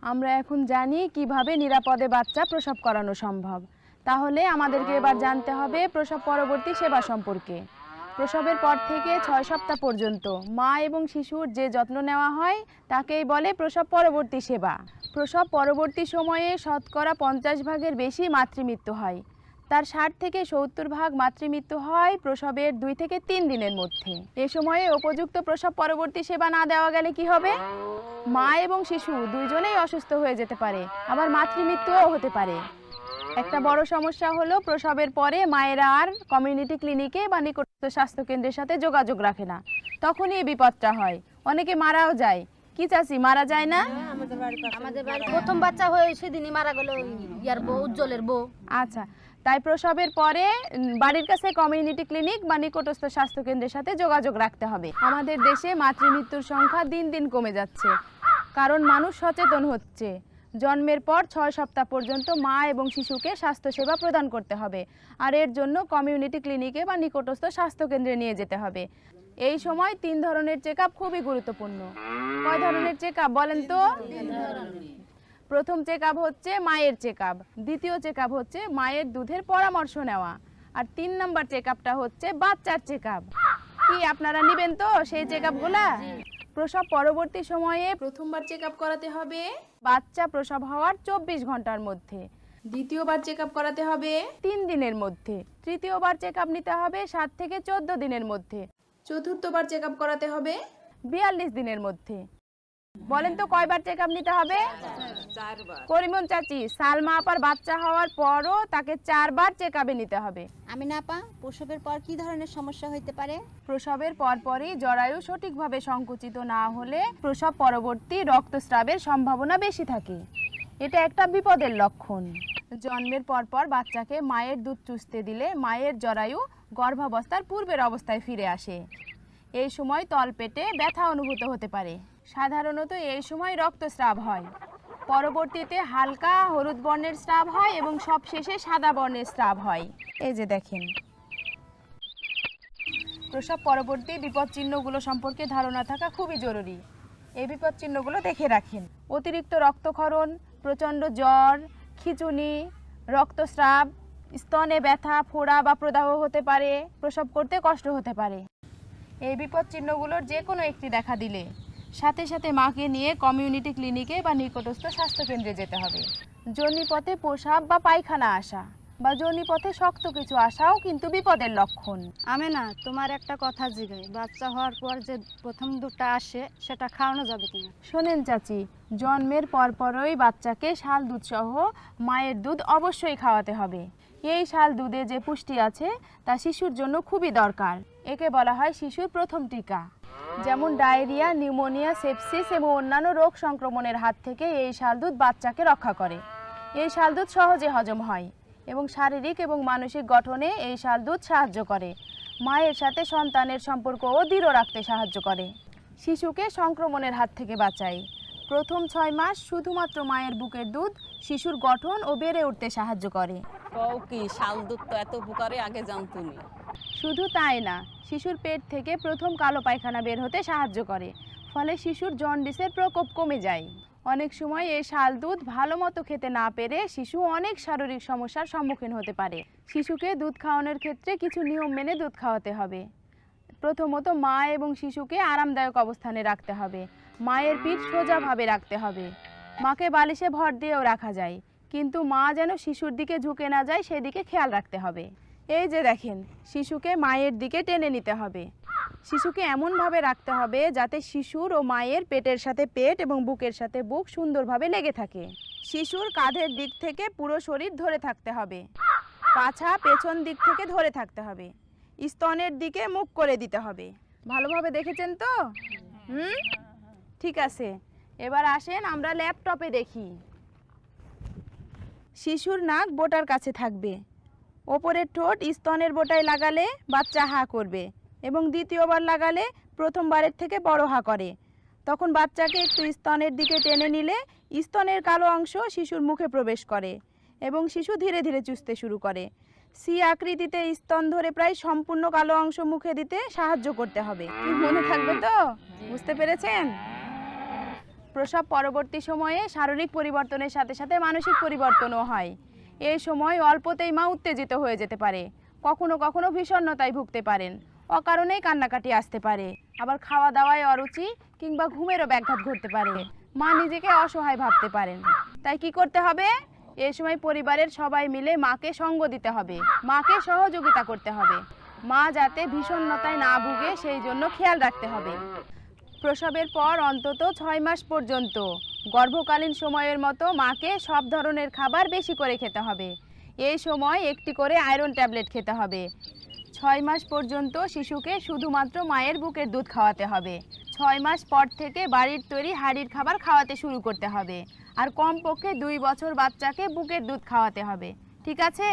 আমরা এখন জানি কিভাবে নিরাপদে বাচ্চা প্রসব করানো সম্ভব। তাহলে আমাদেরকে এবার জানতে হবে প্রসব পরবর্তী সেবা সম্পর্কে। প্রসবের পর থেকে 6 সপ্তাহ পর্যন্ত মা এবং শিশুর যে যত্ন নেওয়া হয় তাকেই বলে প্রসব পরবর্তী সেবা। প্রসব পরবর্তী সময়ে শতকরা 50 ভাগের বেশি মাতৃমৃত্যু হয়। তার 60 থেকে 70 ভাগ মাতৃমৃত্যু হয় প্রসবের 2 থেকে 3 দিনের মধ্যে। এ সময়ে উপযুক্ত প্রসব পরবর্তী সেবা না দেওয়া গেলে কি হবে? মা এবং শিশু দুইজনেই অসুস্থ হয়ে যেতে পারে, আবার মাতৃমৃত্যুও হতে পারে। একটা বড় সমস্যা হলো প্রসবের পরে মায়েরা আর কমিউনিটি ক্লিনিকে বা নিকটস্থ স্বাস্থ্যকেন্দ্রের সাথে যোগাযোগ রাখে না। তখনই এই বিপদটা হয়, অনেকে মারাও যায়। কি চাচি, মারা যায় না? আমাদের বাড়ি প্রথম বাচ্চা হয়ে সেদিনই মারা গেল ইয়ার বউ, উজ্জ্বলের বউ। আচ্ছা, তাই প্রসবের পরে বাড়ির কাছে কমিউনিটি ক্লিনিক বা নিকটস্থ স্বাস্থ্যকেন্দ্রের সাথে যোগাযোগ রাখতে হবে। আমাদের দেশে মাতৃমৃত্যুর সংখ্যা দিন দিন কমে যাচ্ছে, কারণ মানুষ সচেতন হচ্ছে। জন্মের পর 6 সপ্তাহ পর্যন্ত মা এবং শিশুকে স্বাস্থ্যসেবা প্রদান করতে হবে, আর এর জন্য কমিউনিটি ক্লিনিকে বা নিকটস্থ স্বাস্থ্যকেন্দ্রে নিয়ে যেতে হবে। এই সময় 3 ধরনের চেকআপ খুবই গুরুত্বপূর্ণ। কয় ধরনের চেকআপ বলেন তো? প্রথম চেকআপ হচ্ছে মায়ের চেকআপ, দ্বিতীয় চেকআপ হচ্ছে মায়ের দুধের পরামর্শ নেওয়া, আর 3 নম্বর চেকআপটা হচ্ছে বাচ্চার চেকআপ। কি আপনারা নেবেন তো সেই চেকআপগুলা? প্রসব পরবর্তী সময়ে প্রথমবার চেকআপ করাতে হবে বাচ্চা প্রসব হওয়ার 24 ঘন্টার মধ্যে, দ্বিতীয়বার চেকআপ করাতে হবে 3 দিনের মধ্যে, তৃতীয়বার চেকআপ নিতে হবে 7 থেকে 14 দিনের মধ্যে, চতুর্থবার চেকআপ করাতে হবে 42 দিনের মধ্যে। বলেন তো কয়বার চেকআপ নিতে হবে? 4বার। করিমন চাচি, সালমা আপার বাচ্চা হওয়ার পরও তাকে 4 বার চেকআপে নিতে হবে। আমি না আপা, প্রসবের পর কি ধরনের সমস্যা হইতে পারে? প্রসবের পরপরই জরায়ু সঠিকভাবে সংকুচিত না হলে প্রসব পরবর্তী রক্তস্রাবের সম্ভাবনা বেশি থাকে। এটা একটা বিপদের লক্ষণ। জন্মের পরপর বাচ্চাকে মায়ের দুধ চুষতে দিলে মায়ের জরায়ু গর্ভাবস্থার পূর্বের অবস্থায় ফিরে আসে। এই সময় তলপেটে ব্যথা অনুভূত হতে পারে। সাধারণত এই সময় রক্তস্রাব হয়, পরবর্তীতে হালকা হলুদ বর্ণের স্রাব হয় এবং সবশেষে সাদা বর্ণের স্রাব হয়। এই যে দেখেন। প্রসব পরবর্তী বিপদ চিহ্নগুলো সম্পর্কে ধারণা থাকা খুবই জরুরি। এই বিপদ চিহ্নগুলো দেখে রাখেন: অতিরিক্ত রক্তক্ষরণ, প্রচণ্ড জ্বর, খিঁচুনি, রক্তস্রাব, স্তনে ব্যথা, ফোড়া বা প্রদাহ হতে পারে, প্রসব করতে কষ্ট হতে পারে। এই বিপদ চিহ্নগুলোর যে কোনো একটি দেখা দিলে সাথে সাথে মাকে নিয়ে কমিউনিটি ক্লিনিকে বা নিকটস্থ স্বাস্থ্যকেন্দ্রে যেতে হবে। যোনিপথে প্রসাব বা পায়খানা আসা বা যোনিপথে শক্ত কিছু আসাও কিন্তু বিপদের লক্ষণ। আমি না তোমার একটা কথা জিগাই, বাচ্চা হওয়ার পর যে প্রথম দুধটা আসে সেটা খাওয়ানো যাবে কিনা? শোনেন চাচি, জন্মের পরপরই বাচ্চাকে শাল দুধ সহ মায়ের দুধ অবশ্যই খাওয়াতে হবে। এই শাল দুধে যে পুষ্টি আছে তা শিশুর জন্য খুবই দরকার। একে বলা হয় শিশুর প্রথম টিকা। যেমন ডায়রিয়া, নিউমোনিয়া, সেপসিস এবং অন্যান্য রোগ সংক্রমণের হাত থেকে এই শাল দুধ বাচ্চাকে রক্ষা করে। এই শাল দুধ সহজে হজম হয় এবং শারীরিক এবং মানসিক গঠনে এই শাল দুধ সাহায্য করে। মায়ের সাথে সন্তানের সম্পর্কও দৃঢ় রাখতে সাহায্য করে। শিশুকে সংক্রমণের হাত থেকে বাঁচায়। প্রথম 6 মাস শুধুমাত্র মায়ের বুকের দুধ শিশুর গঠন ও বেড়ে উঠতে সাহায্য করে। কি শাল দুধ তো এত উপকারে আগে জানতুনি। শুধু তাই না, শিশুর পেট থেকে প্রথম কালো পায়খানা বের হতে সাহায্য করে, ফলে শিশুর জন্ডিসের প্রকোপ কমে যায়। অনেক সময় এই শাল দুধ ভালো মতো খেতে না পেরে শিশু অনেক শারীরিক সমস্যার সম্মুখীন হতে পারে। শিশুকে দুধ খাওয়ানোর ক্ষেত্রে কিছু নিয়ম মেনে দুধ খাওয়াতে হবে। প্রথমত মা এবং শিশুকে আরামদায়ক অবস্থানে রাখতে হবে। মায়ের পিঠ সোজাভাবে রাখতে হবে। মাকে বালিশে ভর দিয়েও রাখা যায়, কিন্তু মা যেন শিশুর দিকে ঝুঁকে না যায় সেদিকে খেয়াল রাখতে হবে। এই যে দেখেন, শিশুকে মায়ের দিকে টেনে নিতে হবে। শিশুকে এমনভাবে রাখতে হবে যাতে শিশুর ও মায়ের পেটের সাথে পেট এবং বুকের সাথে বুক সুন্দরভাবে লেগে থাকে। শিশুর কাঁধের দিক থেকে পুরো শরীর ধরে থাকতে হবে। পাছা পেছন দিক থেকে ধরে থাকতে হবে। স্তনের দিকে মুখ করে দিতে হবে। ভালোভাবে দেখেছেন তো? ঠিক আছে, এবার আসেন আমরা ল্যাপটপে দেখি। শিশুর নাক বোটার কাছে থাকবে। ওপরের ঠোঁট স্তনের বোটায় লাগালে বাচ্চা হা করবে এবং দ্বিতীয়বার লাগালে প্রথমবারের থেকে বড় হা করে। তখন বাচ্চাকে একটু স্তনের দিকে টেনে নিলে স্তনের কালো অংশ শিশুর মুখে প্রবেশ করে এবং শিশু ধীরে ধীরে চুষতে শুরু করে। সি আকৃতিতে স্তন ধরে প্রায় সম্পূর্ণ কালো অংশ মুখে দিতে সাহায্য করতে হবে। কি মনে থাকবে তো? বুঝতে পেরেছেন? প্রসব পরবর্তী সময়ে শারীরিক পরিবর্তনের সাথে সাথে মানসিক পরিবর্তনও হয়। এই সময় অল্পতেই মা উত্তেজিত হয়ে যেতে পারে, কখনো কখনো বিষণ্ণতায় ভুগতে পারেন, অকারণেই কান্নাকাটি আসতে পারে, আবার খাওয়া দাওয়ায় অরুচি কিংবা ঘুমেরও ব্যাঘাত ঘটতে পারে। মা নিজেকে অসহায় ভাবতে পারেন। তাই কি করতে হবে? এই সময় পরিবারের সবাই মিলে মাকে সঙ্গ দিতে হবে, মাকে সহযোগিতা করতে হবে। মা যাতে বিষণ্ণতায় না ভুগে সেই জন্য খেয়াল রাখতে হবে। প্রসবের পর অন্তত 6 মাস পর্যন্ত গর্ভকালীন সময়ের মতো মাকে সব ধরনের খাবার বেশি করে খেতে হবে। এই সময় একটি করে আয়রন ট্যাবলেট খেতে হবে। 6 মাস পর্যন্ত শিশুকে শুধুমাত্র মায়ের বুকের দুধ খাওয়াতে হবে। 6 মাস পর থেকে বাড়ির তৈরি হাঁড়ির খাবার খাওয়াতে শুরু করতে হবে। আর কমপক্ষে 2 বছর বাচ্চাকে বুকের দুধ খাওয়াতে হবে। ঠিক আছে?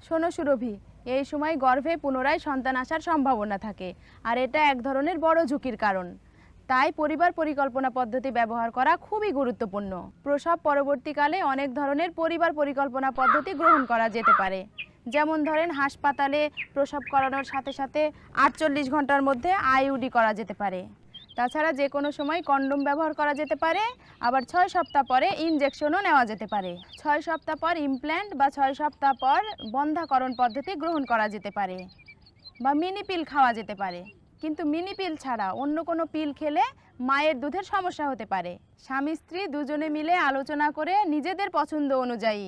শোনো সুরভি, এই সময় গর্ভে পুনরায় সন্তান আসার সম্ভাবনা থাকে, আর এটা এক ধরনের বড় ঝুঁকির কারণ। তাই পরিবার পরিকল্পনা পদ্ধতি ব্যবহার করা খুবই গুরুত্বপূর্ণ। প্রসব পরবর্তীকালে অনেক ধরনের পরিবার পরিকল্পনা পদ্ধতি গ্রহণ করা যেতে পারে। যেমন ধরেন, হাসপাতালে প্রসব করানোর সাথে সাথে 48 ঘন্টার মধ্যে আইইউডি করা যেতে পারে। তাছাড়া যে কোনো সময় কন্ডোম ব্যবহার করা যেতে পারে। আবার 6 সপ্তাহ পরে ইনজেকশনও নেওয়া যেতে পারে। 6 সপ্তাহ পর ইমপ্ল্যান্ট বা 6 সপ্তাহ পর বন্ধ্যাকরণ পদ্ধতি গ্রহণ করা যেতে পারে, বা মিনি পিল খাওয়া যেতে পারে। কিন্তু মিনি পিল ছাড়া অন্য কোনো পিল খেলে মায়ের দুধের সমস্যা হতে পারে। স্বামী স্ত্রী দুজনে মিলে আলোচনা করে নিজেদের পছন্দ অনুযায়ী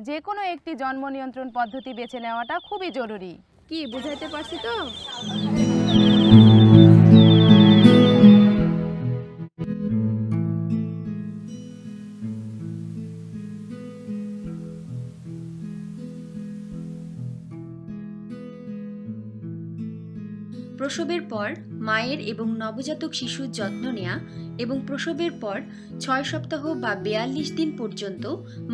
যে কোনো একটি জন্ম নিয়ন্ত্রণ পদ্ধতি বেছে নেওয়াটা খুবই জরুরি। কি বুঝাইতে পারছি তো? প্রসবের পর মায়ের এবং নবজাতক শিশুর যত্ন নেওয়া এবং প্রসবের পর 6 সপ্তাহ বা 42 দিন পর্যন্ত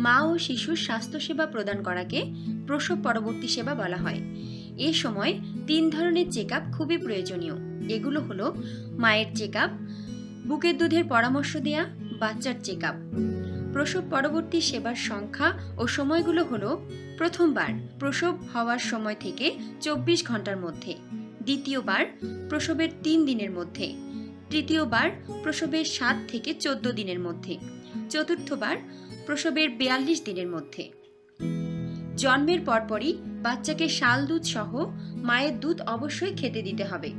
মা ও শিশুর স্বাস্থ্যসেবা প্রদান করাকে প্রসব পরবর্তী সেবা বলা হয়। এ সময় 3 ধরনের চেকআপ খুবই প্রয়োজনীয়। এগুলো হলো মায়ের চেকআপ, বুকের দুধের পরামর্শ দেয়া, বাচ্চার চেকআপ। প্রসব পরবর্তী সেবার সংখ্যা ও সময়গুলো হলো: প্রথমবার প্রসব হওয়ার সময় থেকে 24 ঘন্টার মধ্যে, দ্বিতীয়বার প্রসবের 3 দিনের মধ্যে, তৃতীয়বার প্রসবের 7 থেকে 14 দিনের মধ্যে, চতুর্থবার প্রসবের 42 দিনের মধ্যে। জন্মের পরপরই বাচ্চাকে শাল দুধ সহ মায়ের দুধ অবশ্যই খেতে দিতে হবে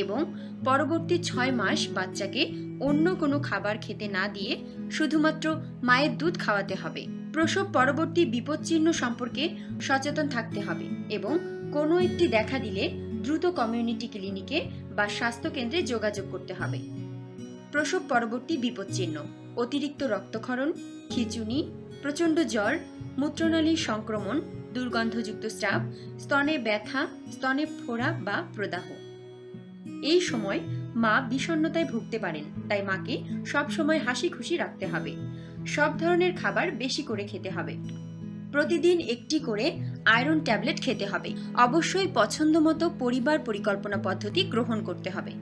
এবং পরবর্তী 6 মাস বাচ্চাকে অন্য কোনো খাবার খেতে না দিয়ে শুধুমাত্র মায়ের দুধ খাওয়াতে হবে। প্রসব পরবর্তী বিপদচিহ্ন সম্পর্কে সচেতন থাকতে হবে এবং কোনো একটি দেখা দিলে দ্রুত কমিউনিটি ক্লিনিকে বা স্বাস্থ্যকেন্দ্রে যোগাযোগ করতে হবে। প্রসব পরবর্তী বিপদচিহ্ন: অতিরিক্ত রক্তক্ষরণ, খিঁচুনি, প্রচণ্ড জ্বর, মূত্রনালীর সংক্রমণ, দুর্গন্ধযুক্ত স্রাব, স্তনে ব্যথা, স্তনে ফোড়া বা প্রদাহ। এই সময় মা বিষণ্ণতায় ভুগতে পারেন, তাই মাকে সবসময় হাসি খুশি রাখতে হবে। সব ধরনের খাবার বেশি করে খেতে হবে। প্রতিদিন একটি করে আয়রন ট্যাবলেট খেতে হবে। অবশ্যই পছন্দ মতো পরিবার পরিকল্পনা পদ্ধতি গ্রহণ করতে হবে।